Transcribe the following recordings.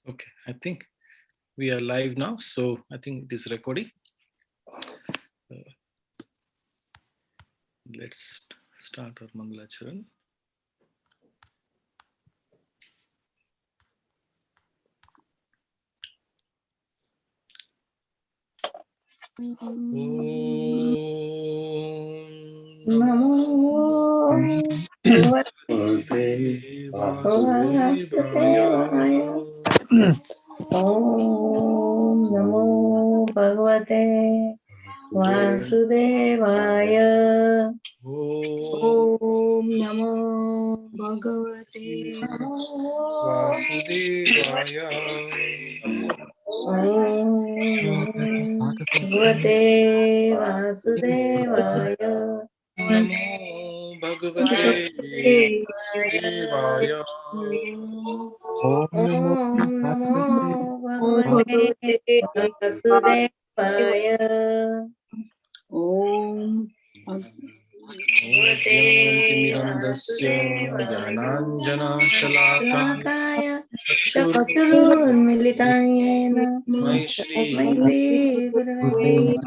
Okay, I think we are live now, so I think it is recording. Let's start our Mangalacharan. Namo Bhagavate Vasudevaya. Om Namo Bhagavate Vasudevaya. Om Namo Bhagavate Vasudevaya. Om Bhagavate Vasudevaya. Namo Bhagavate Vasudevaya. Om Namo Bhagavate Vasudevaya. Om Jnantimirandasya Jnananjanashalakaya Chatururmilitan yena Mai Tasmai Shri Shri Gurave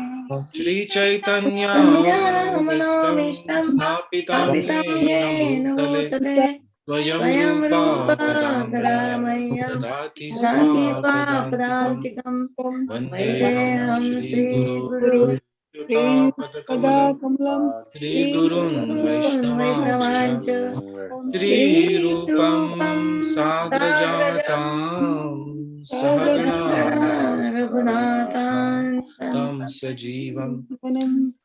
Shri Chaitanya Manobishtam Manamishtam Sthapitam Apitam Yena yena Bhutale Bhutale Swayam Swayam Rupa Rupa Gadamaya Gadamaya Dadati Dati Swapadantikam Swapadantikam Vandeham Vaideham Shri Sri Guru Guru Padakamalam Kamalam Shri Gurun Vaishnavanscha Vaishnavanja Shri Shri Rupam Rupam Sagrajatam Sagrajatam Sahagana Raghunathan Tam Sajivam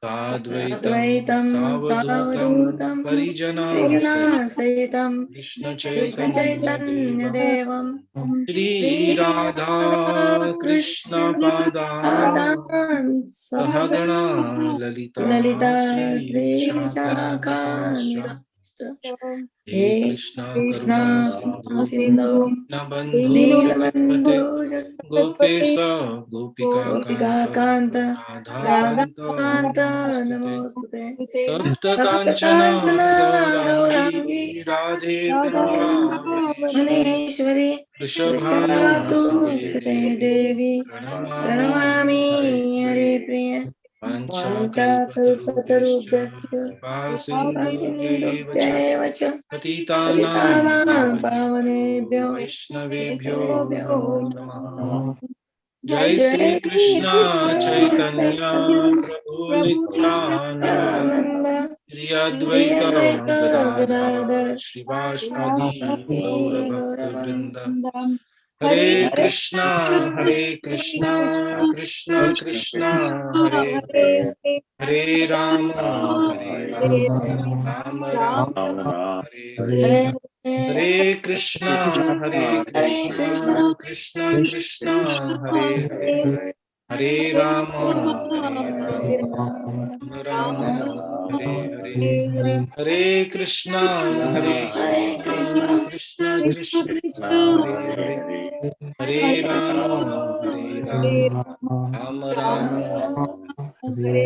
Sadvaitam Advaitam Savadutam Savadutam Parijana Krishna Saitam Krishna Krishna Chaitanya Chaitanya Devam Devam Shri Shri Radha Radha Krishna Krishna Pada Adan Sahagana Lalita Lalita Sri Sri Vishakhanidascha Vishakhanidascha He He Krishna Krishna Karuna Sindhu Sindhu Nabandhu Neelabandhu Jagapate Gopesa Gopika Gopika Kanta Kanta Radha Radha Kanta Kanta Namostute Namostute Tapta Tapta Kanchana Kanchana Gaurangi Gaurangi Radhe Vrindavani Maneshwari Vrishabhanusute Vrishabhadusute Devi Devi Pranamami Pranamami Hare Hare Priya Priya Vanchakalpatarubhyascha Vanchakalpatarubhyascha Kripasindubhya cha Sindhubhyaeva cha Patitanam Patitanam Pavanebhyo Pavanebhyo Vaishnavebhyo Vaishnavebhyo Namo Namaha Jai Sri Jai Krishna Krishna Chaitanya Chaitanya Prabhu Prabhu Nityananda Nityananda Shri Shri Advaita Advaita Gadadhar Gadadhar Shrivasadi Srivastati Gaura Bhakta Gauravam Vrinda Hare Hare Hare Krishna Krishna Krishna Krishna Krishna Hare Hare Hare Hare Hare Rama Hare Hare Rama Hare Rama Ram Rama Hare Hare Hare Hare Hare Krishna Hare Krishna Krishna Krishna Hare Hare Hare Hare Rama Rama Hare Hare Rama Rama Rama Hare Hare Hare Hare Krishna Hare Krishna Krishna Krishna Krishna Hare Hare Hare Hare Hare Rama Hare Hare Rama Rama Rama Hare Rama Hare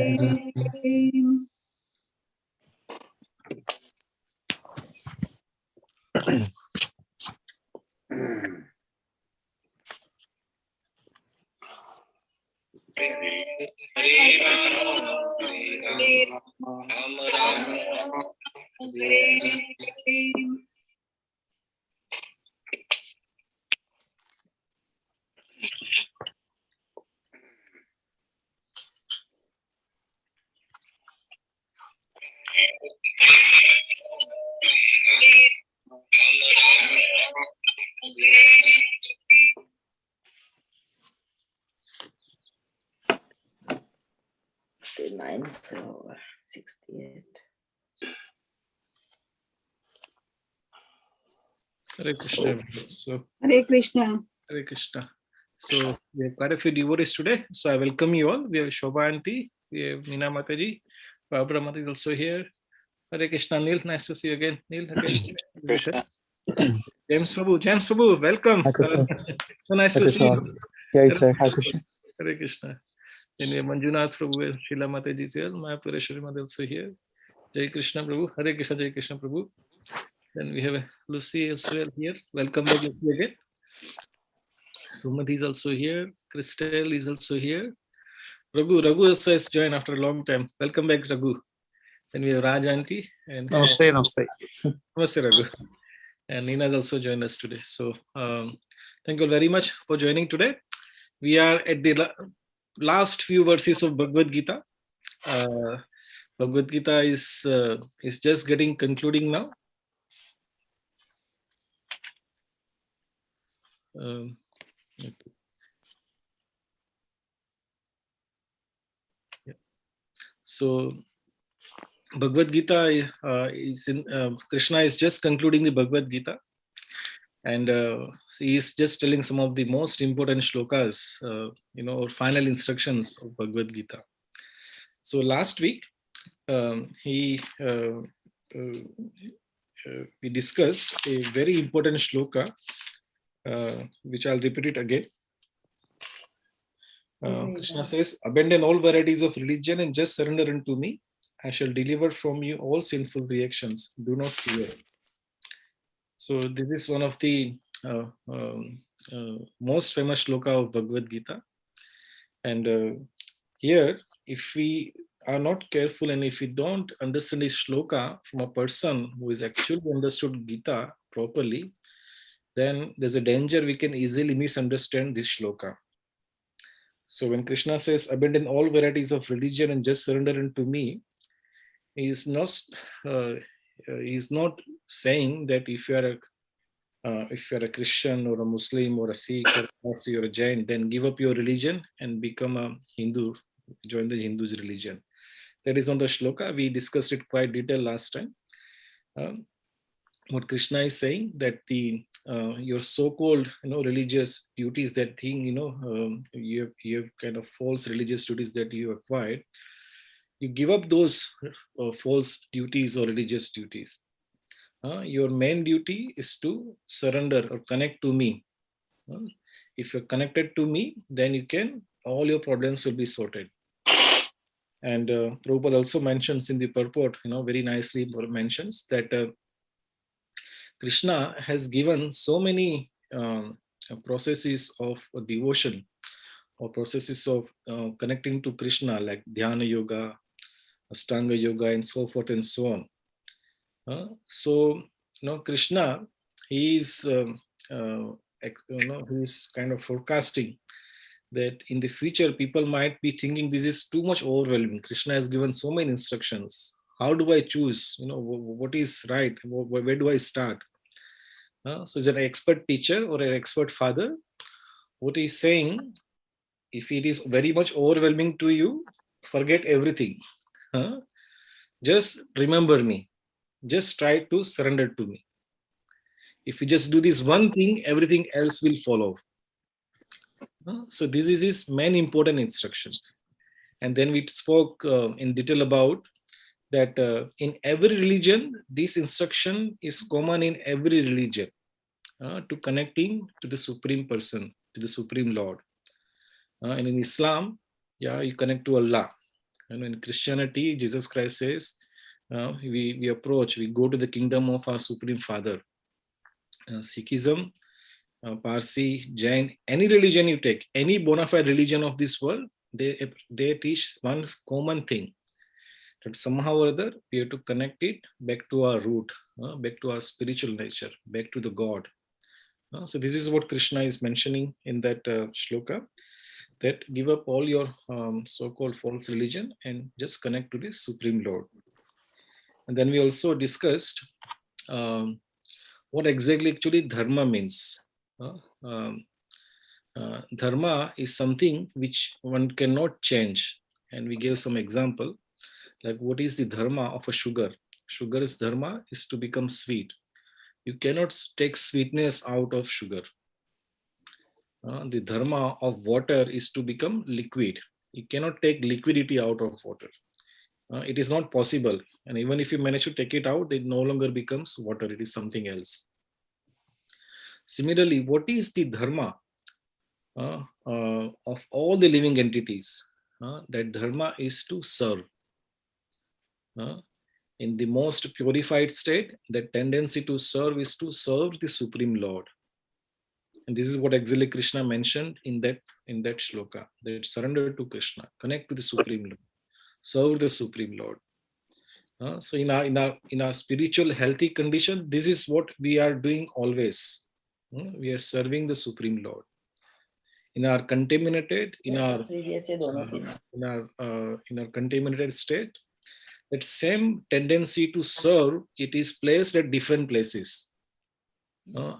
Rama Rama Rama So 68. Hare Krishna. So Hare Krishna. Hare Krishna. So we have quite a few devotees today. So I welcome you all. We have Shobha Aunty, we have Meena Mataji, Barbara Mata is also here. Hare Krishna. Neil, nice to see you again. Neil, again. Krishna. James Prabhu, welcome. Hi Krishna. So nice Hi to see you. Krishna. Yeah, it's Hi Krishna. Hare Krishna. Then we have Manjunath Prabhu, Srila Mataji is here. Mayapureshwari Mata also here. Jai Krishna Prabhu. Hare Krishna, Jai Krishna Prabhu. Then we have Lucy as well here. Welcome back, Lucy, again. Sumati is also here. Christelle is also here. Raghu also has joined after a long time. Welcome back, Raghu. Then we have Raj Auntie and Namaste, namaste. Namaste, Raghu. And Nina has also joined us today. So thank you all very much for joining today. We are at the last few verses of Bhagavad Gita. Bhagavad Gita is just getting concluding now. Okay. Yeah. So Bhagavad Gita is in Krishna is just concluding the Bhagavad Gita, and he is just telling some of the most important shlokas, or final instructions of Bhagavad Gita. So last week we discussed a very important shloka, which I'll repeat it again. Krishna says, "Abandon all varieties of religion and just surrender unto me. I shall deliver from you all sinful reactions. Do not fear." So this is one of the most famous shloka of Bhagavad Gita. And here, if we are not careful and if we don't understand this shloka from a person who is actually understood Gita properly, then there's a danger we can easily misunderstand this shloka. So when Krishna says, "Abandon all varieties of religion and just surrender unto me," he is not saying that if you are a Christian or a Muslim or a Sikh or a Parsi or a Jain, then give up your religion and become a Hindu, join the Hindu's religion. That is on the shloka. We discussed it quite detailed last time. What Krishna is saying, that your so-called religious duties, that thing you have kind of false religious duties that you acquired, you give up those false duties or religious duties. Your main duty is to surrender or connect to me. If you're connected to me, then all your problems will be sorted. And Prabhupada also mentions in the purport, very nicely mentions that Krishna has given so many processes of devotion or processes of connecting to Krishna, like Dhyana Yoga, Ashtanga Yoga, and so forth and so on. So, Krishna, he's kind of forecasting that in the future people might be thinking this is too much overwhelming. Krishna has given so many instructions. How do I choose? What is right? Where do I start? So, is an expert teacher or an expert father, what he's saying, if it is very much overwhelming to you, forget everything. Just remember me. Just try to surrender to me. If you just do this one thing, everything else will follow. So this is his main important instructions. And then we spoke in detail about that in every religion, this instruction is common in every religion, to connecting to the Supreme Person, to the Supreme Lord. And in Islam, you connect to Allah. And in Christianity, Jesus Christ says, we go to the kingdom of our Supreme Father. Sikhism, Parsi, Jain, any religion you take, any bona fide religion of this world, they teach one common thing, that somehow or other we have to connect it back to our root, back to our spiritual nature, back to the God. So this is what Krishna is mentioning in that shloka, that give up all your so-called false religion and just connect to the Supreme Lord. And then we also discussed what exactly actually dharma means. Dharma is something which one cannot change. And we gave some example, like what is the dharma of a sugar? Sugar's dharma is to become sweet. You cannot take sweetness out of sugar. The dharma of water is to become liquid. You cannot take liquidity out of water. It is not possible. And even if you manage to take it out, it no longer becomes water. It is something else. Similarly, what is the dharma of all the living entities? That dharma is to serve. In the most purified state, the tendency to serve is to serve the Supreme Lord. And this is what exactly Krishna mentioned in that shloka, that surrender to Krishna, connect to the Supreme Lord, serve the Supreme Lord. So in our spiritual healthy condition, this is what we are doing always. We are serving the Supreme Lord. In our contaminated, in our contaminated state, that same tendency to serve, it is placed at different places.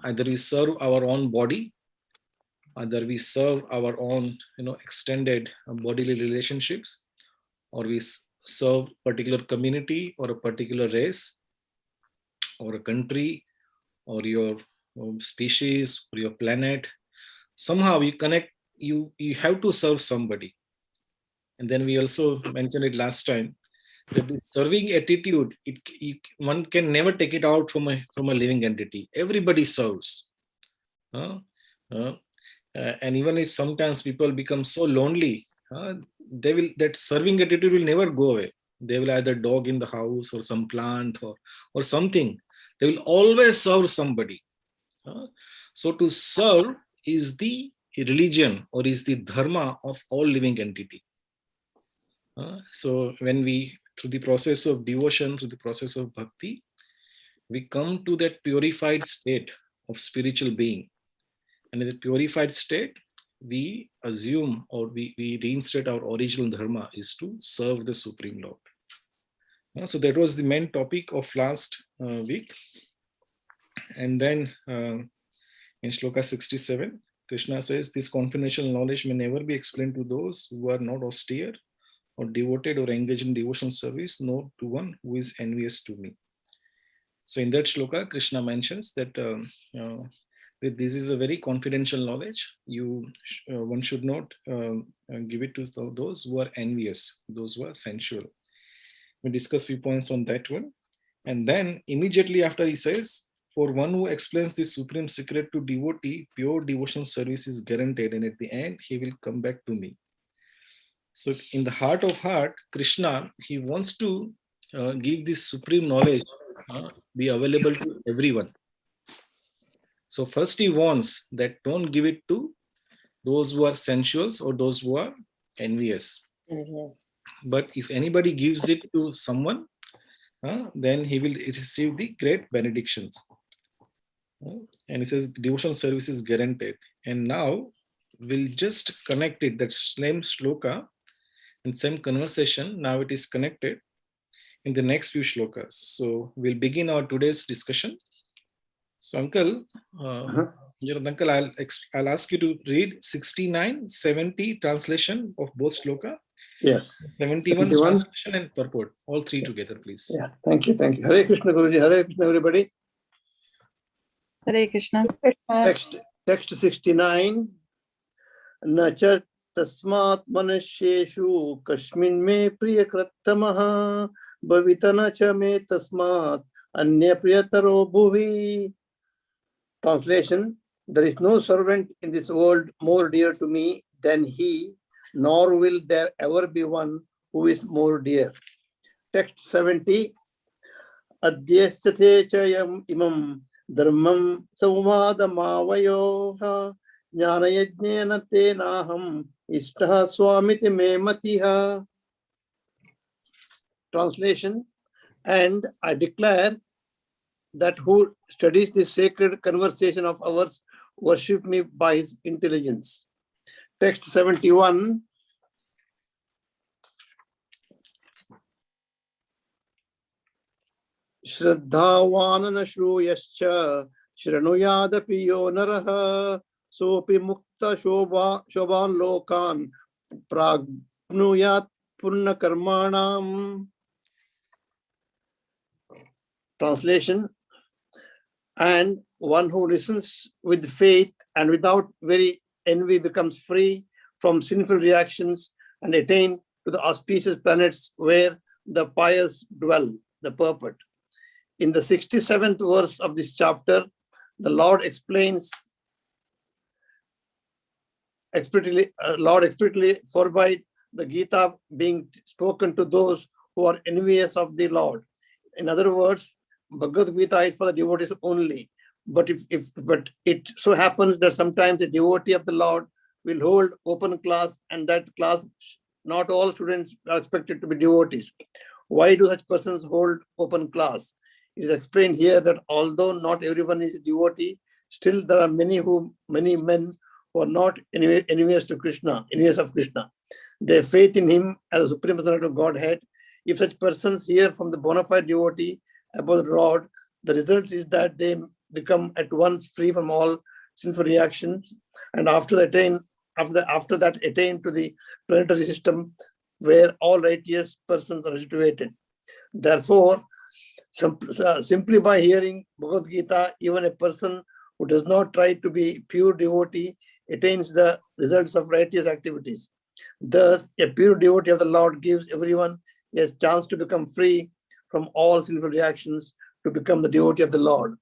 Either we serve our own body, either we serve our own extended bodily relationships, or we serve particular community or a particular race or a country or your species or your planet. Somehow you connect, you have to serve somebody. And then we also mentioned it last time that the serving attitude, one can never take it out from a living entity. Everybody serves. And even if sometimes people become so lonely, that serving attitude will never go away. They will either dog in the house or some plant or something. They will always serve somebody. So to serve is the religion or is the dharma of all living entity. So when we, through the process of devotion, through the process of bhakti, we come to that purified state of spiritual being. And in the purified state, we assume or we reinstate our original dharma is to serve the Supreme Lord. So that was the main topic of last week. And then in Shloka 67, Krishna says, this confidential knowledge may never be explained to those who are not austere or devoted or engaged in devotion service, nor to one who is envious to me. So in that shloka, Krishna mentions that that this is a very confidential knowledge. One should not give it to those who are envious, those who are sensual. We discuss few points on that one. And then immediately after he says, for one who explains this supreme secret to devotee, pure devotion service is guaranteed, and at the end he will come back to me. So in the heart of heart, Krishna, he wants to give this supreme knowledge be available to everyone. So first he wants that don't give it to those who are sensuals or those who are envious. But if anybody gives it to someone, then he will receive the great benedictions. And he says devotion service is guaranteed. And now we'll just connect it, that same shloka and same conversation. Now it is connected in the next few shlokas. So we'll begin our today's discussion. So Uncle, I'll ask you to read 69, 70 translation of both shloka. Yes. 71 translation and purport, all three together, please. Yeah, thank you. Hare Krishna Guruji, Hare Krishna everybody. Hare Krishna. Text 69. Nacha tasmat manusheshu kashmin me priyakratamaha bhavitana cha me tasmat anya priyataro bhuvi. Translation: there is no servant in this world more dear to me than he, nor will there ever be one who is more dear. Text 70. Adhyasthate chayam imam dharmam samvadamavayoha jnanayajnena tenaham ishtaha swamiti me matiha. Translation: and I declare that who studies this sacred conversation of ours worship me by his intelligence. Text 71. Shraddhavanana shruyascha shranuyadapi yo naraha sopi mukta shobhan lokan pragnuyat purna karmanam. Translation: and one who listens with faith and without very envy becomes free from sinful reactions and attain to the auspicious planets where the pious dwell. The purport. In the 67th verse of this chapter, the Lord explains explicitly forbade the Gita being spoken to those who are envious of the Lord. In other words, Bhagavad Gita is for the devotees only. But but it so happens that sometimes a devotee of the Lord will hold open class, and that class, not all students are expected to be devotees. Why do such persons hold open class? It is explained here that although not everyone is a devotee, still there are many men who are not enemies to Krishna, enemies of Krishna. They have faith in him as a supreme personality of Godhead. If such persons hear from the bona fide devotee about the Lord, the result is that they become at once free from all sinful reactions, and after that attain to the planetary system where all righteous persons are situated. Therefore, simply by hearing Bhagavad Gita, even a person who does not try to be pure devotee attains the results of righteous activities. Thus, a pure devotee of the Lord gives everyone a chance to become free from all sinful reactions, to become the devotee of the Lord.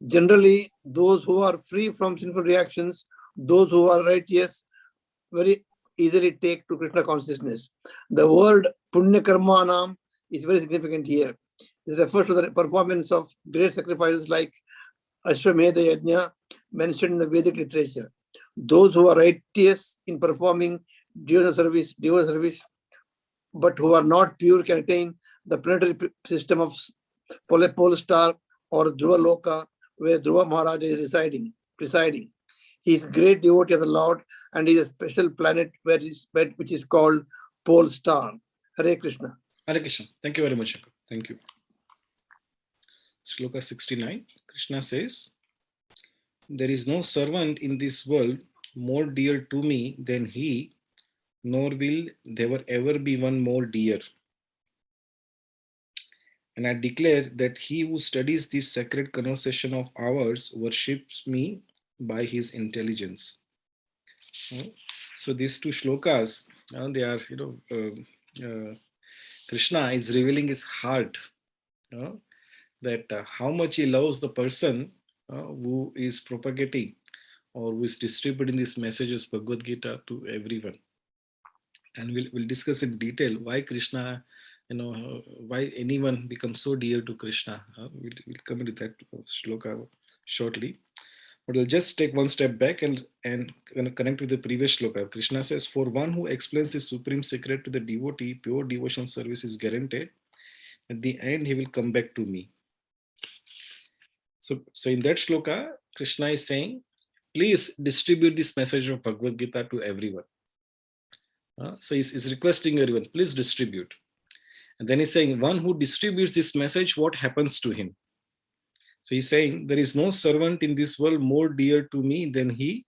Generally, those who are free from sinful reactions, those who are righteous, very easily take to Krishna consciousness. The word Punya Karmanam is very significant here. This refers to the performance of great sacrifices like Ashwamedha Yajna mentioned in the Vedic literature. Those who are righteous in performing devotional service, but who are not pure, can attain the planetary system of Pole Star or Dhruva Loka, where Dhruva Maharaj is presiding. He is great devotee of the Lord, and he is a special planet which is called Pole Star. Hare Krishna. Hare Krishna. Thank you very much, Uncle. Thank you. Shloka 69. Krishna says, "There is no servant in this world more dear to me than he, nor will there ever be one more dear. And I declare that he who studies this sacred conversation of ours worships me by his intelligence." So these two shlokas, they are, Krishna is revealing his heart, that how much he loves the person who is propagating or who is distributing this message of Bhagavad Gita to everyone. And we'll discuss in detail why Krishna, why anyone becomes so dear to Krishna. We'll come into that shloka shortly. But we'll just take one step back and connect with the previous shloka. Krishna says, "For one who explains the supreme secret to the devotee, pure devotional service is guaranteed. At the end, he will come back to me." So in that shloka, Krishna is saying, please distribute this message of Bhagavad Gita to everyone. So he's requesting everyone, please distribute. And then he's saying, one who distributes this message, what happens to him? So he's saying, there is no servant in this world more dear to me than he,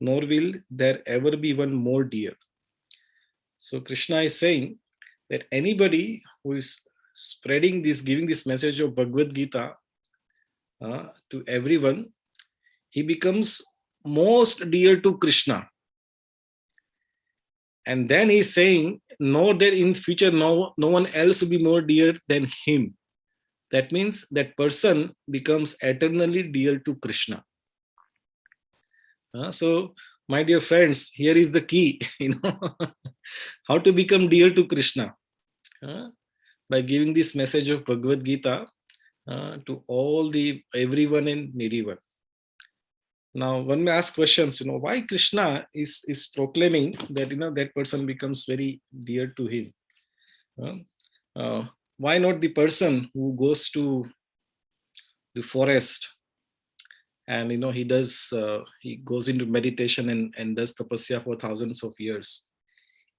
nor will there ever be one more dear. So Krishna is saying that anybody who is spreading this, giving this message of Bhagavad Gita to everyone, he becomes most dear to Krishna. And then he's saying, no, that in future, no one else will be more dear than him. That means that person becomes eternally dear to Krishna. So, my dear friends, here is the key, how to become dear to Krishna. By giving this message of Bhagavad Gita to everyone and anyone. Now, one may ask questions, why Krishna is proclaiming that, that person becomes very dear to him. Why not the person who goes to the forest and, he goes into meditation and does tapasya for thousands of years?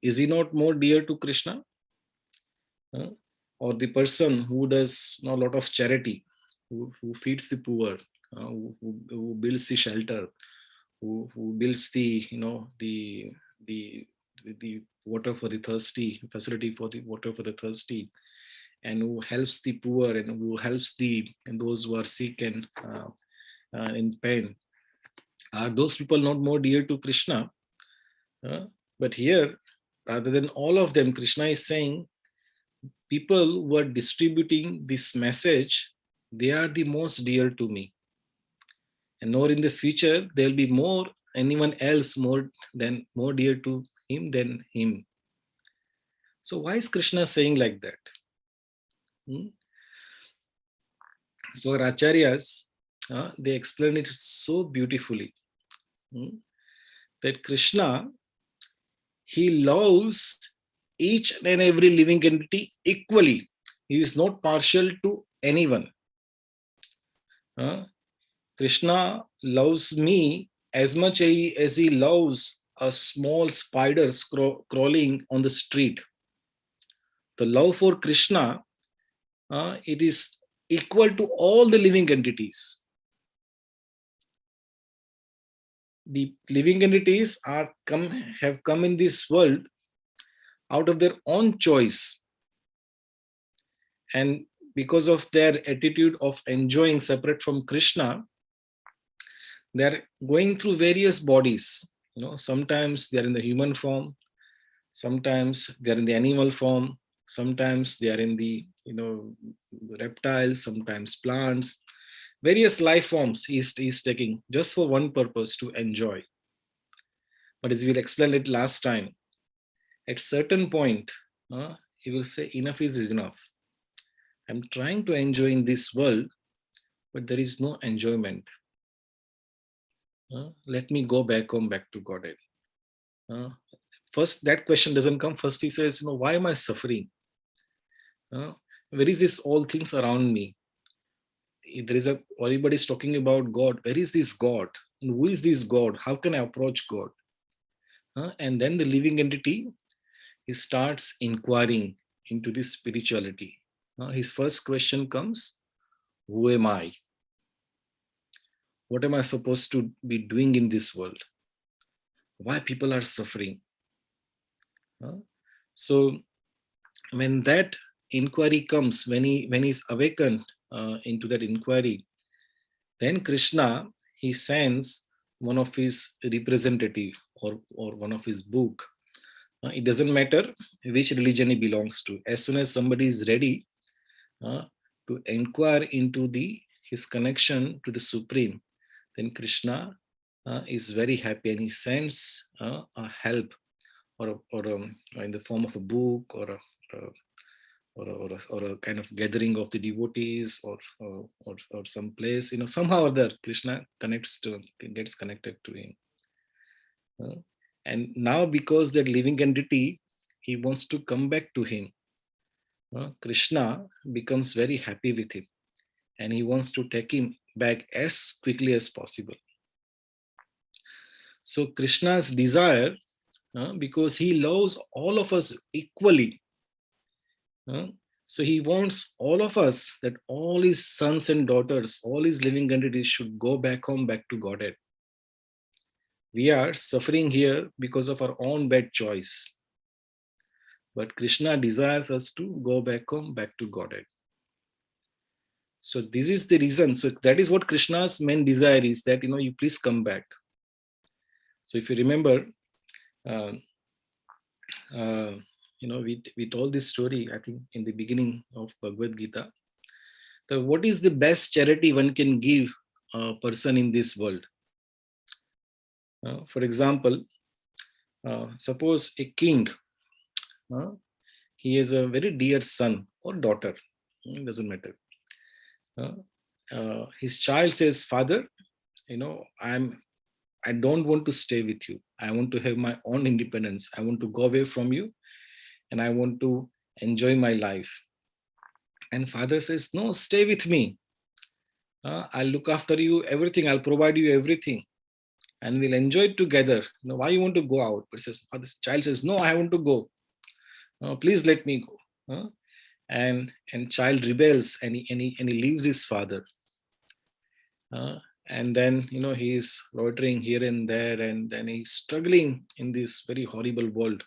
Is he not more dear to Krishna? Or the person who does a lot of charity, who feeds the poor, who builds the shelter, who builds the water for the thirsty, facility for the water for the thirsty, and who helps the poor and who helps those who are sick and in pain. Are those people not more dear to Krishna? But here, rather than all of them, Krishna is saying, people who are distributing this message, they are the most dear to me. And nor in the future, there'll be anyone else more dear to him than him. So why is Krishna saying like that? So our acharyas, they explain it so beautifully, that Krishna, he loves each and every living entity equally. He is not partial to anyone. Krishna loves me as much as he loves a small spider crawling on the street. The love for Krishna, it is equal to all the living entities. The living entities have come in this world out of their own choice, and because of their attitude of enjoying separate from Krishna, they are going through various bodies. Sometimes they are in the human form, sometimes they are in the animal form, sometimes they are in the reptiles, sometimes plants. Various life forms he's taking just for one purpose, to enjoy. But as we'll explain it last time, at certain point, he will say, enough is enough. I'm trying to enjoy in this world, but there is no enjoyment. Let me go back home, back to Godhead. First, that question doesn't come. First, he says, why am I suffering? Where is this all things around me? If there is everybody is talking about God. Where is this God? And who is this God? How can I approach God? And then the living entity, he starts inquiring into this spirituality. His first question comes, who am I? What am I supposed to be doing in this world? Why people are suffering? So when that inquiry comes, when he's awakened into that inquiry, then Krishna, he sends one of his representative or one of his book. It doesn't matter which religion he belongs to. As soon as somebody is ready to inquire into his connection to the Supreme, then Krishna is very happy, and he sends a help, or in the form of a book, or a kind of gathering of the devotees, or some place, somehow or other Krishna gets connected to him. And now, because that living entity, he wants to come back to him, Krishna becomes very happy with him, and he wants to take him back as quickly as possible. So Krishna's desire, because he loves all of us equally, so he wants all of us, that all his sons and daughters, all his living entities should go back home, back to Godhead. We are suffering here because of our own bad choice. But Krishna desires us to go back home, back to Godhead. So this is the reason. So that is what Krishna's main desire is, that, you please come back. So if you remember, we told this story, I think, in the beginning of Bhagavad Gita. So what is the best charity one can give a person in this world? For example, suppose a king, he has a very dear son or daughter, it doesn't matter. His child says, Father, I don't want to stay with you. I want to have my own independence. I want to go away from you, and I want to enjoy my life. And father says, no, stay with me. I'll look after you, everything. I'll provide you everything, and we'll enjoy it together. Why you want to go out? But the child says, no, I want to go. Please let me go. And child rebels, and he leaves his father. And then, he's loitering here and there, and then he's struggling in this very horrible world.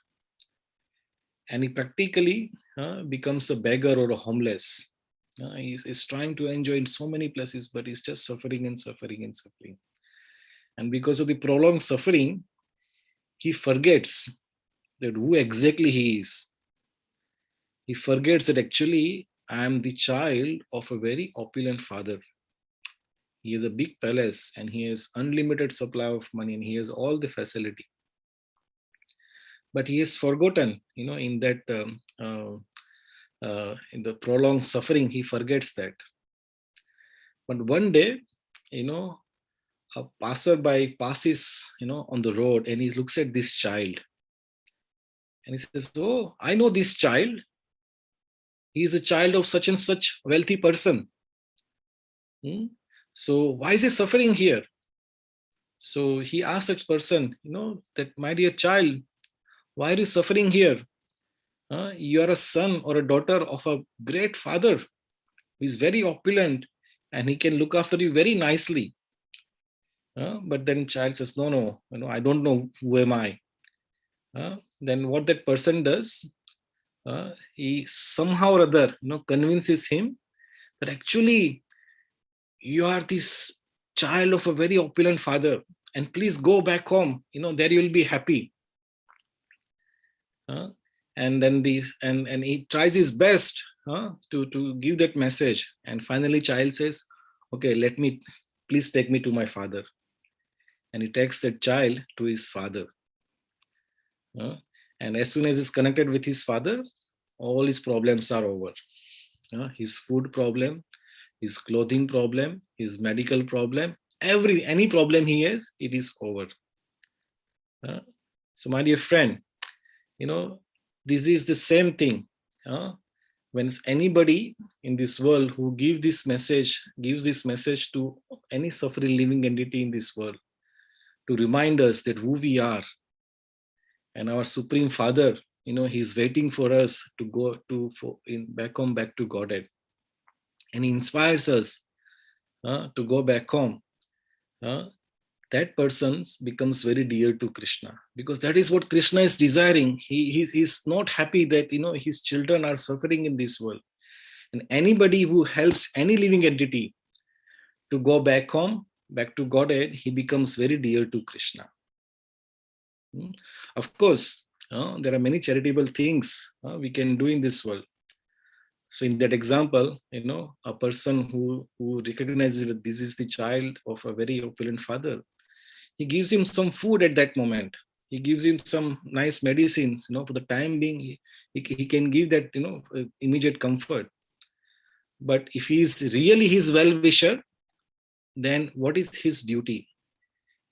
And he practically becomes a beggar or a homeless. He's trying to enjoy in so many places, but he's just suffering and suffering and suffering. And because of the prolonged suffering, he forgets that who exactly he is. He forgets that actually I am the child of a very opulent father. He has a big palace, and he has unlimited supply of money, and he has all the facility. But he has forgotten, in that in the prolonged suffering, he forgets that. But one day, a passerby passes, on the road, and he looks at this child and he says, "Oh, I know this child. He is a child of such and such wealthy person. Hmm? So why is he suffering here?" So he asks that person, that, "My dear child, why are you suffering here? You are a son or a daughter of a great father who is very opulent and he can look after you very nicely." But then child says, "No, no, I don't know who am I." Then what that person does, he somehow or other, convinces him that actually you are this child of a very opulent father, and please go back home. There you will be happy. Uh, and then and he tries his best to give that message. And finally, child says, "Okay, please take me to my father." And he takes that child to his father. Uh, and as soon as he's connected with his father, all his problems are over. His food problem, his clothing problem, his medical problem, any problem he has, it is over. Uh, so, my dear friend, this is the same thing. When anybody in this world who gives this message to any suffering living entity in this world, to remind us that who we are, and our Supreme Father, He's waiting for us to go back home, back to Godhead, and He inspires us to go back home. That person becomes very dear to Krishna, because that is what Krishna is desiring. He's not happy that his children are suffering in this world, and anybody who helps any living entity to go back home, back to Godhead, he becomes very dear to Krishna. Of course, there are many charitable things we can do in this world. So in that example, a person who recognizes that this is the child of a very opulent father, he gives him some food at that moment. He gives him some nice medicines, for the time being, he can give that, immediate comfort. But if he is really his well-wisher, then what is his duty?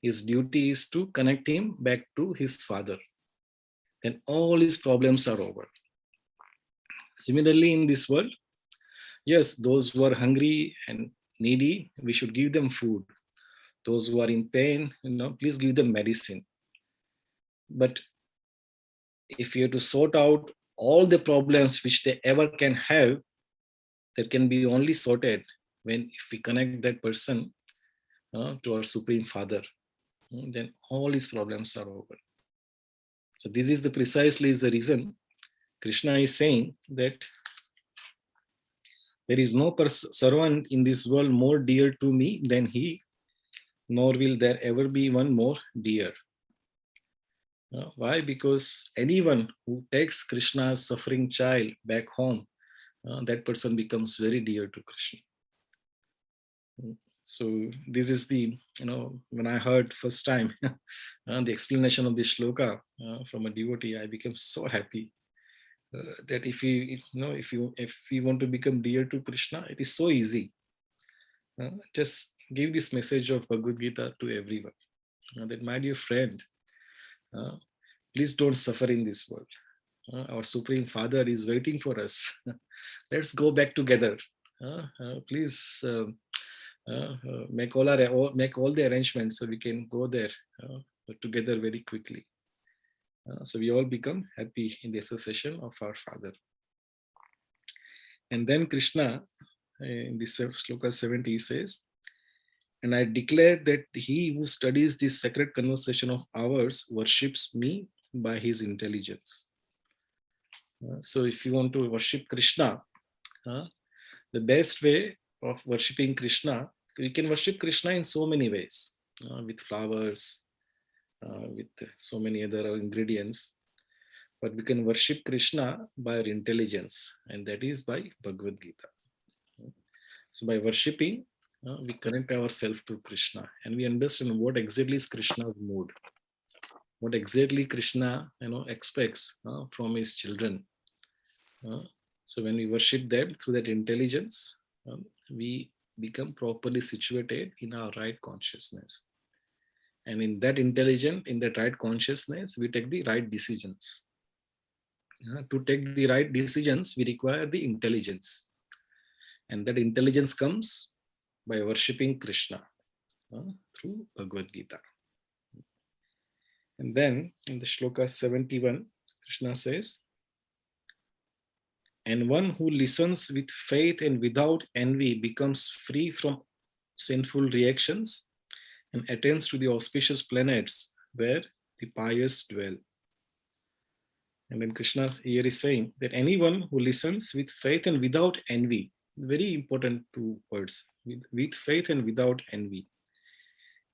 His duty is to connect him back to his father. Then all his problems are over. Similarly, in this world, yes, those who are hungry and needy, we should give them food. Those who are in pain, please give them medicine. But if you have to sort out all the problems which they ever can have, that can be only sorted if we connect that person to our Supreme Father. Then all his problems are over. So this is precisely the reason Krishna is saying that there is no servant in this world more dear to me than he, nor will there ever be one more dear. Why? Because anyone who takes Krishna's suffering child back home, that person becomes very dear to Krishna. So this is when I heard first time the explanation of this shloka from a devotee, I became so happy that if you want to become dear to Krishna, it is so easy. Just give this message of Bhagavad Gita to everyone. That, my dear friend, please don't suffer in this world. Our Supreme Father is waiting for us. Let's go back together. Please make all the arrangements so we can go there together very quickly. So we all become happy in the association of our Father. And then Krishna, in this shloka 70, says, "And I declare that he who studies this sacred conversation of ours worships me by his intelligence." So if you want to worship Krishna, the best way of worshipping Krishna, we can worship Krishna in so many ways, with flowers, with so many other ingredients. But we can worship Krishna by our intelligence, and that is by Bhagavad Gita. So by worshipping, we connect ourselves to Krishna, and we understand what exactly is Krishna's mood, what exactly Krishna expects from his children. So when we worship them through that intelligence, we become properly situated in our right consciousness. And in that right consciousness, we take the right decisions. To take the right decisions, we require the intelligence. And that intelligence comes by worshipping Krishna through Bhagavad Gita. And then in the shloka 71, Krishna says, and one who listens with faith and without envy becomes free from sinful reactions and attains to the auspicious planets where the pious dwell. And then Krishna here is saying that anyone who listens with faith and without envy, very important two words, with faith and without envy,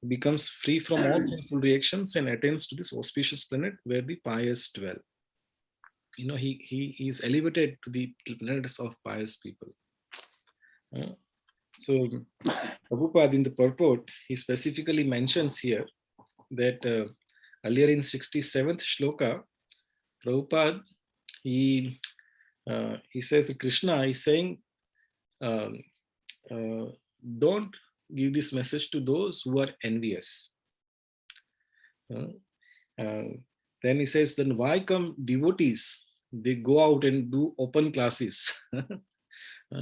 becomes free from all sinful reactions and attains to this auspicious planet where the pious dwell. He is elevated to the planets of pious people. So Prabhupada in the purport, he specifically mentions here that earlier in 67th shloka, Prabhupada, he says that Krishna is saying, don't give this message to those who are envious. Then he says, then why come devotees? They go out and do open classes.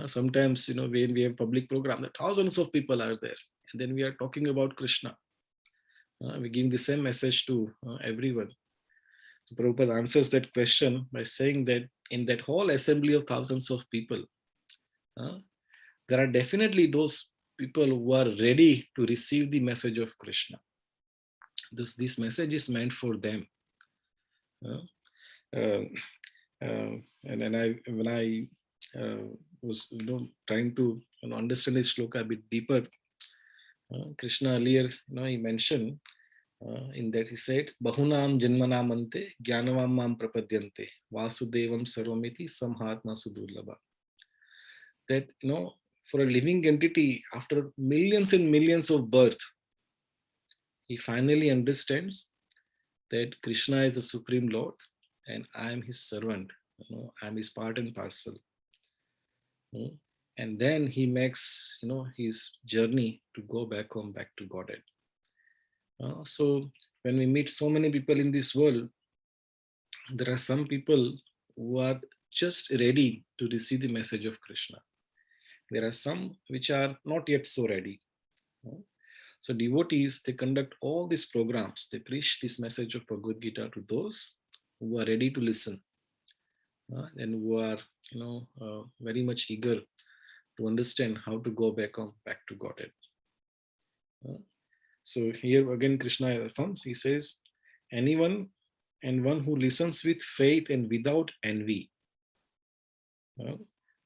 Sometimes, when we have public program, thousands of people are there. And then we are talking about Krishna. We give the same message to everyone. So Prabhupada answers that question by saying that in that whole assembly of thousands of people, there are definitely those people who are ready to receive the message of Krishna. This message is meant for them. And then when I was trying to understand this shloka a bit deeper, Krishna earlier, he mentioned in that he said, Bahunam Janmanamante Gyanavam Mam Prapadyante Vasudevam Sarvamiti Samhatma Sudurlabha. That, for a living entity, after millions and millions of birth, he finally understands that Krishna is the Supreme Lord and I am his servant. I am his part and parcel. And then he makes, his journey to go back home, back to Godhead. So when we meet so many people in this world, there are some people who are just ready to receive the message of Krishna. There are some which are not yet so ready. So devotees, they conduct all these programs. They preach this message of Bhagavad Gita to those who are ready to listen and who are, very much eager to understand how to go back to Godhead. So here again, Krishna affirms, he says, anyone and one who listens with faith and without envy.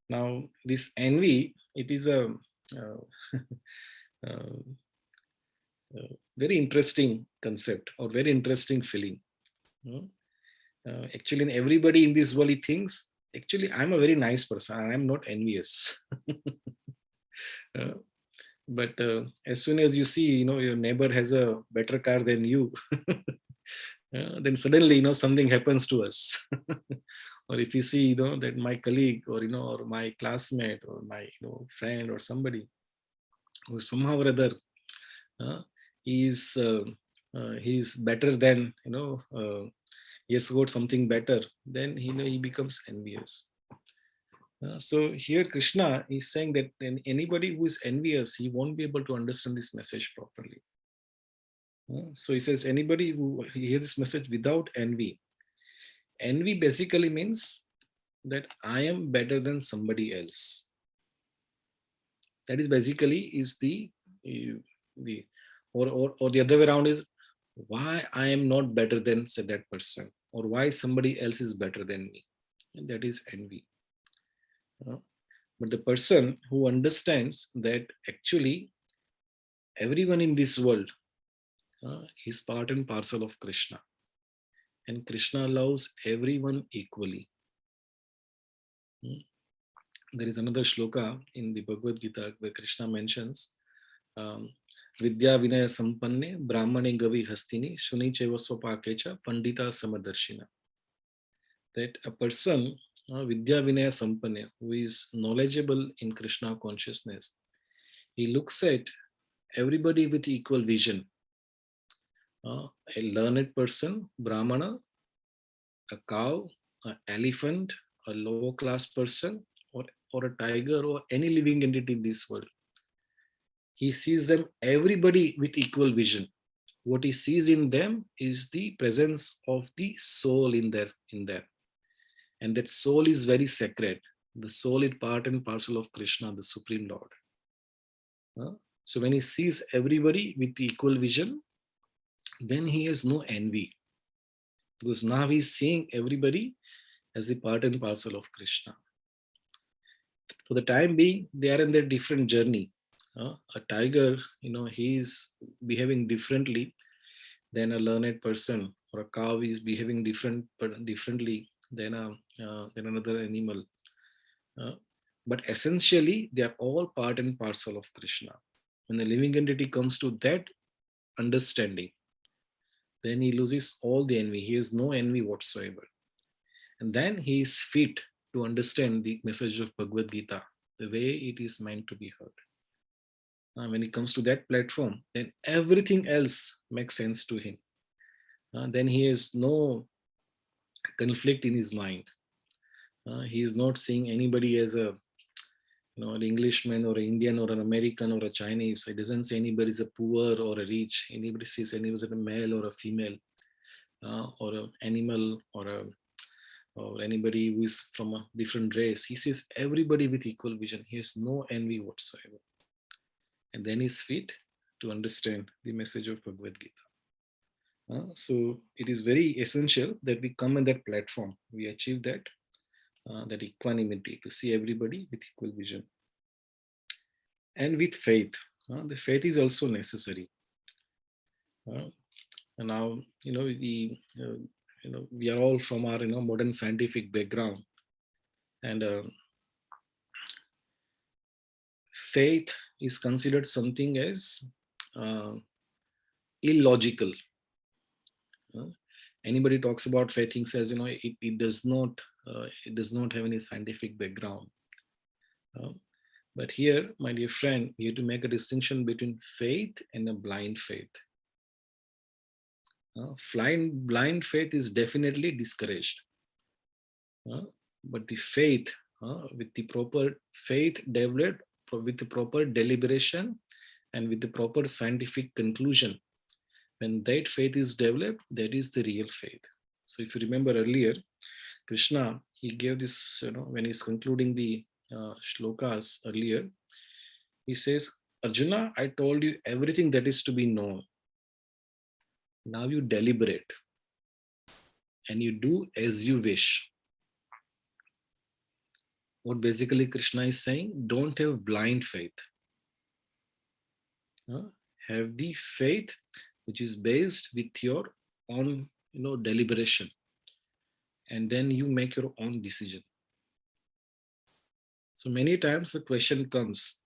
Now, this envy, it is a very interesting concept or very interesting feeling. Actually, everybody in this world, he thinks, actually, I'm a very nice person. I'm not envious. But as soon as you see, your neighbor has a better car than you, then suddenly, something happens to us. Or if you see, that my colleague or, or my classmate or my, friend or somebody who somehow or other, he's better than, he has got something better, then, he becomes envious. So here Krishna is saying that anybody who is envious, he won't be able to understand this message properly. So he says anybody who hears this message without envy. Envy basically means that I am better than somebody else. That is basically is the or the other way around is why I am not better than say that person, or why somebody else is better than me. And that is envy. But the person who understands that actually everyone in this world is part and parcel of Krishna, and Krishna loves everyone equally. There is another shloka in the Bhagavad Gita where Krishna mentions Vidya Vinaya Sampanne Brahmane Gavi Hastini Shuni Cheva Swapakecha Pandita Samadarshina. That a person, Vidya Vinaya Sampanne, who is knowledgeable in Krishna consciousness, he looks at everybody with equal vision. A learned person, Brahmana, a cow, an elephant, a lower class person, or a tiger, or any living entity in this world. He sees them, everybody with equal vision. What he sees in them is the presence of the soul in there. And that soul is very sacred. The soul is part and parcel of Krishna, the Supreme Lord. So when he sees everybody with equal vision, then he has no envy. Because now he's seeing everybody as the part and parcel of Krishna. For the time being, they are in their different journey. A tiger, he's behaving differently than a learned person, or a cow is behaving differently than another animal. But essentially, they are all part and parcel of Krishna. When the living entity comes to that understanding, then he loses all the envy. He has no envy whatsoever. And then he is fit to understand the message of Bhagavad Gita, the way it is meant to be heard. When he comes to that platform, then everything else makes sense to him. Then he has no conflict in his mind. He is not seeing anybody as an Englishman or an Indian or an American or a Chinese. He doesn't say anybody is a poor or a rich. Anybody sees anybody as a male or a female, or an animal, or anybody who is from a different race. He sees everybody with equal vision. He has no envy whatsoever. And then he's fit to understand the message of Bhagavad Gita. So it is very essential that we come on that platform. We achieve that equanimity, to see everybody with equal vision. And with faith. The faith is also necessary. And now, we are all from our modern scientific background, and faith is considered something as illogical. Anybody talks about faith, thinks as it does not have any scientific background. But here, my dear friend, we have to make a distinction between faith and a blind faith. Blind faith is definitely discouraged. But the faith, with the proper faith developed, with the proper deliberation, and with the proper scientific conclusion, when that faith is developed, that is the real faith. So if you remember earlier, Krishna, he gave this, when he's concluding the shlokas earlier, he says, Arjuna, I told you everything that is to be known. Now you deliberate and you do as you wish. What basically Krishna is saying, don't have blind faith. Have the faith which is based with your own deliberation, and then you make your own decision. So many times the question comes,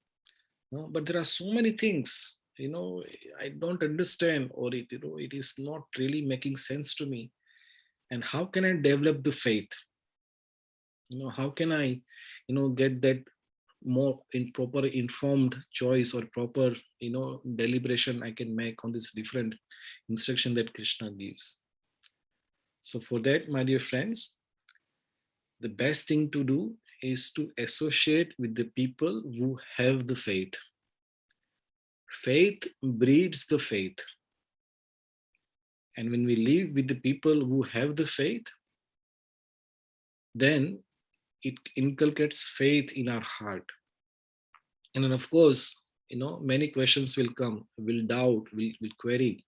but there are so many things I don't understand, or it is not really making sense to me, and how can I develop the faith? How can I get that more proper informed choice, or proper deliberation I can make on this different instruction that Krishna gives. So for that, my dear friends, the best thing to do is to associate with the people who have the faith. Faith breeds the faith. And when we live with the people who have the faith, then it inculcates faith in our heart. And then of course, many questions will come, will doubt, will query.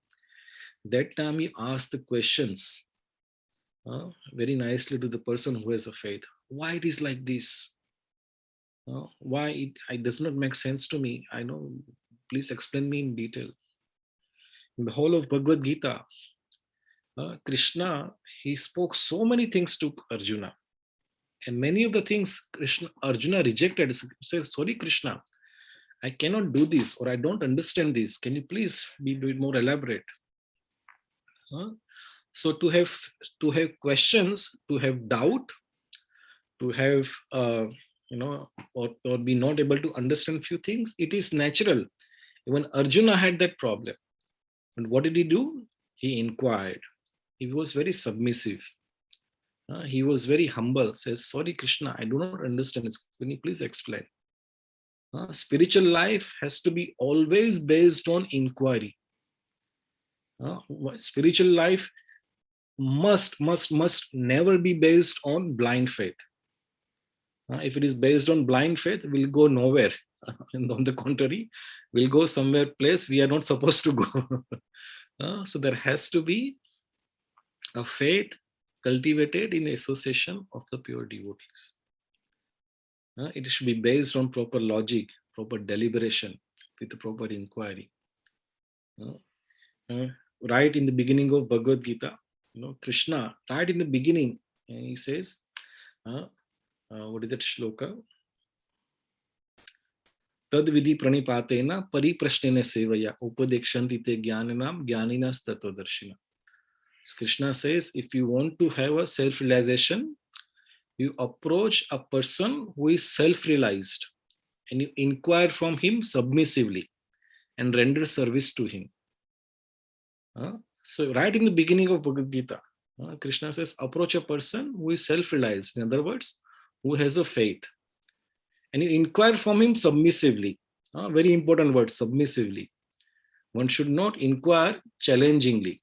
That time you ask the questions very nicely to the person who has a faith. Why it is like this? Why it does not make sense to me? I know, please explain me in detail. In the whole of Bhagavad Gita, Krishna, he spoke so many things to Arjuna. And many of the things Arjuna rejected. He said, sorry, Krishna, I cannot do this, or I don't understand this. Can you please be more elaborate? So to have questions, to have doubt, to have or be not able to understand few things, it is natural. Even Arjuna had that problem. And what did he do? He inquired. He was very submissive. He was very humble. Says, sorry, Krishna, I do not understand. Can you please explain? Spiritual life has to be always based on inquiry. Spiritual life must never be based on blind faith. If it is based on blind faith, we'll go nowhere. And on the contrary, we'll go somewhere place we are not supposed to go. So there has to be a faith cultivated in association of the pure devotees. It should be based on proper logic, proper deliberation, with proper inquiry. Right in the beginning of Bhagavad Gita, Krishna, right in the beginning, he says, what is that shloka? Tad vidhi pranipatena pariprashnena sevaya upadekshanti te jnananam jnaninas tatodarshina. So Krishna says, if you want to have a self-realization, you approach a person who is self-realized and you inquire from him submissively and render service to him. So right in the beginning of Bhagavad Gita, Krishna says, approach a person who is self-realized. In other words, who has a faith. And you inquire from him submissively. Very important word, submissively. One should not inquire challengingly.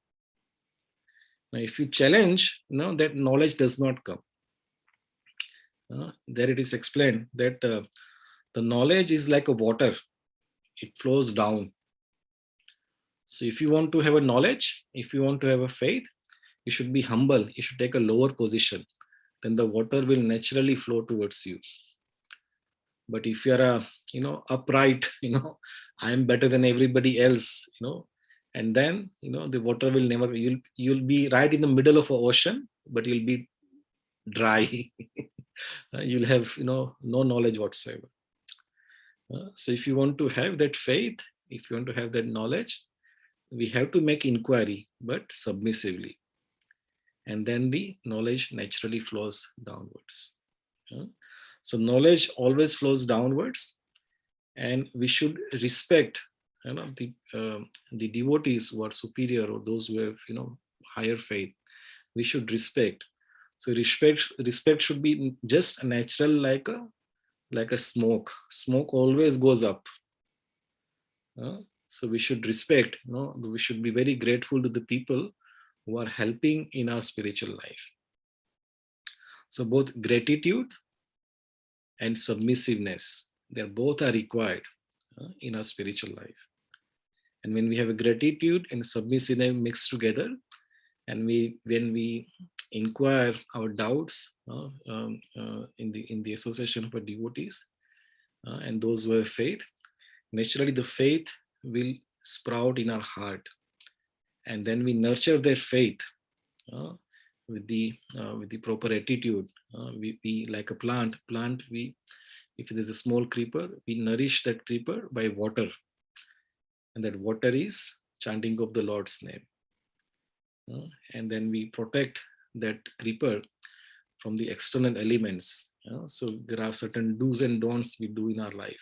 Now, if you challenge, that knowledge does not come. There it is explained that the knowledge is like a water. It flows down. So if you want to have a knowledge, if you want to have a faith, you should be humble. You should take a lower position. Then the water will naturally flow towards you. But if you are upright, I am better than everybody else, and then, the water will never, you'll be right in the middle of an ocean, but you'll be dry. You'll have, no knowledge whatsoever. So if you want to have that faith, if you want to have that knowledge, we have to make inquiry, but submissively. And then the knowledge naturally flows downwards. So knowledge always flows downwards, and we should respect, the devotees who are superior or those who have, higher faith. We should respect. So respect should be just natural, like a smoke. Smoke always goes up. So we should respect. We should be very grateful to the people who are helping in our spiritual life. So both gratitude and submissiveness, they both are required in our spiritual life. And when we have a gratitude and submissiveness mixed together, and when we inquire our doubts in the association of our devotees and those who have faith, naturally the faith will sprout in our heart, and then we nurture their faith with the proper attitude. We like a plant. If there's a small creeper, we nourish that creeper by water, and that water is chanting of the Lord's name. And then we protect that creeper from the external elements. So there are certain do's and don'ts we do in our life.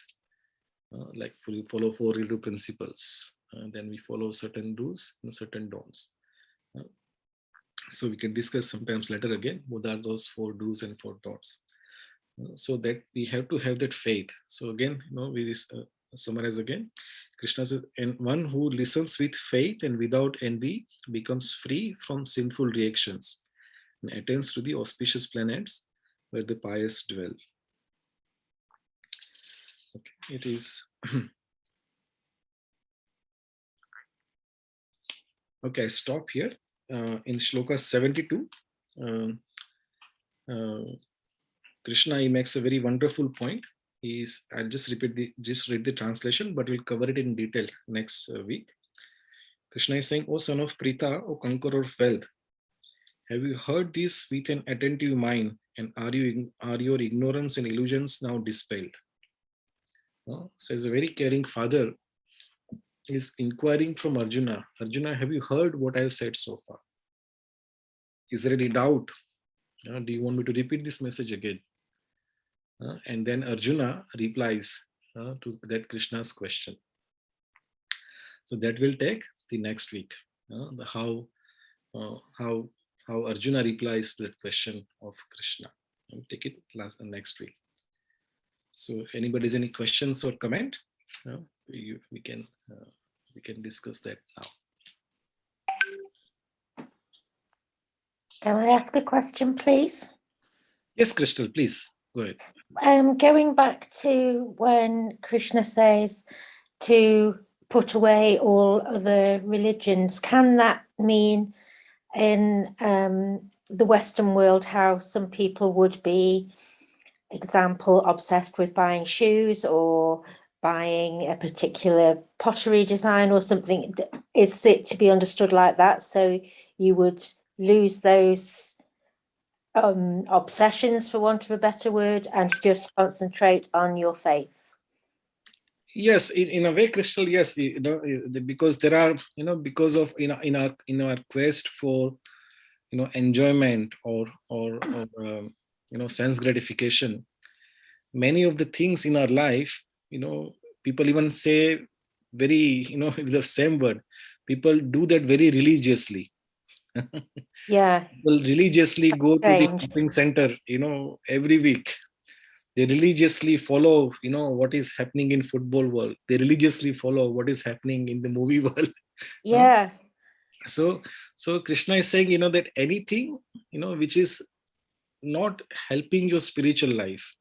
Like we follow 4 Hindu principles. Then we follow certain do's and certain don'ts. So we can discuss sometimes later again what are those 4 do's and 4 don'ts. So that we have to have that faith. So again, we summarize again. Krishna says, and one who listens with faith and without envy becomes free from sinful reactions and attains to the auspicious planets where the pious dwell. Okay, it is okay. I stop here in Shloka 72. Krishna, he makes a very wonderful point. I'll just read the translation, but we'll cover it in detail next week. Krishna is saying, O son of Prita, O conqueror of wealth, have you heard this with an attentive mind, and are your ignorance and illusions now dispelled? So as a very caring father is inquiring from Arjuna. Arjuna, have you heard what I have said so far? Is there any doubt? Do you want me to repeat this message again? and then Arjuna replies to that Krishna's question. So that will take the next week. How Arjuna replies to that question of Krishna. We'll take it next week. So if anybody has any questions or comment, we can discuss that now. Can I ask a question, please? Yes, Crystal, please go ahead. Going back to when Krishna says to put away all other religions, can that mean in the Western world how some people would be, example, obsessed with buying shoes or buying a particular pottery design or something? Is it to be understood like that? So you would lose those obsessions, for want of a better word, and just concentrate on your faith? Yes, in a way, Crystal, yes, because there are, because of in our quest for enjoyment or sense gratification, many of the things in our life, people even say very, with the same word, people do that very religiously. Yeah. People religiously go to the Strange. shopping center, every week. They religiously follow, what is happening in football world. They religiously follow what is happening in the movie world. Yeah. So Krishna is saying, that anything, which is not helping your spiritual life,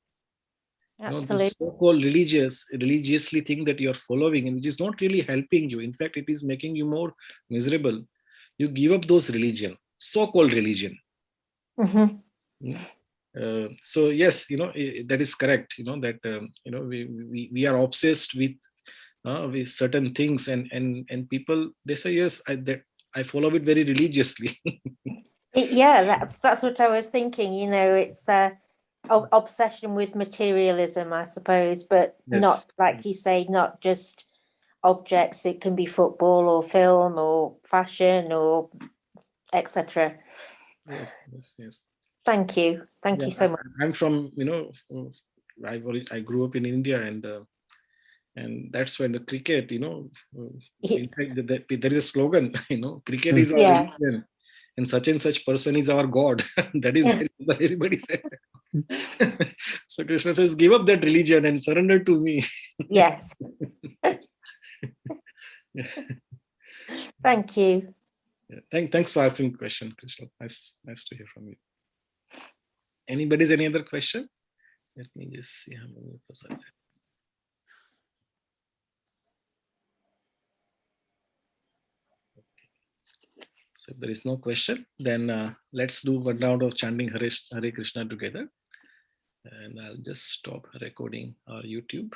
Absolutely. the so-called religiously thing that you're following, and which is not really helping you. In fact, it is making you more miserable. You give up those so-called religion. Mm-hmm. So yes, that is correct. That we are obsessed with certain things, and people, they say, yes, I follow it very religiously. Yeah, that's what I was thinking. It's obsession with materialism, I suppose, but Yes. not, like you say, not just objects. It can be football or film or fashion or etc. Yes. Thank you Yeah, so much. I'm from, I grew up in India, and that's when the cricket, in fact, there is a slogan, cricket is our Yeah. religion, and such person is our God. That is what everybody says. So Krishna says, give up that religion and surrender to me. Yes. Thank you. Thanks for asking the question, Krishna. Nice to hear from you. Anybody's any other question? Let me just see how many of us are there. So if there is no question, then let's do one round of chanting Hare Krishna together. And I'll just stop recording our YouTube.